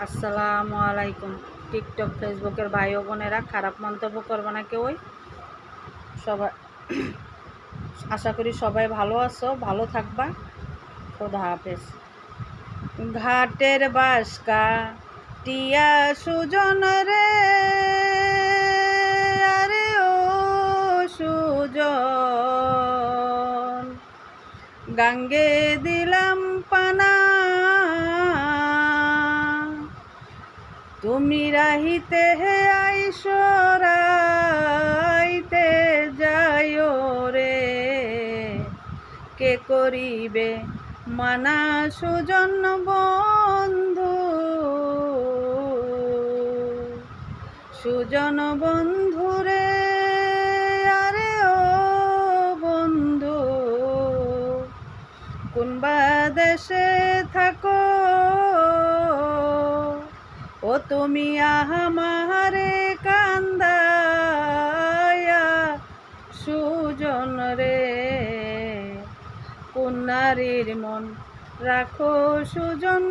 আসসালামু আলাইকুম। টিকটক ফেসবুকের ভাই ও বোনেরা, খারাপ মন্তব্য করবে না কেউই। সবাই আশা করি সবাই ভালো আছো, ভালো থাকবা। খোদা হাফেজ। ঘাটের বাসকা টিয়া সুজন রে, আরে ও সুজন, গাঙ্গে দিলাম পানা, তুমি রাহিতে হে আইসরাইতে যাইও রে, কে করিবে মানা সুজন বন্ধু, সুজন বন্ধু রে, আরে ও বন্ধু, কোনবা দেশে থাকো ও তুমি আমারে কান্দায়া সুজন রে, কোন নারীর মন রাখো সুজন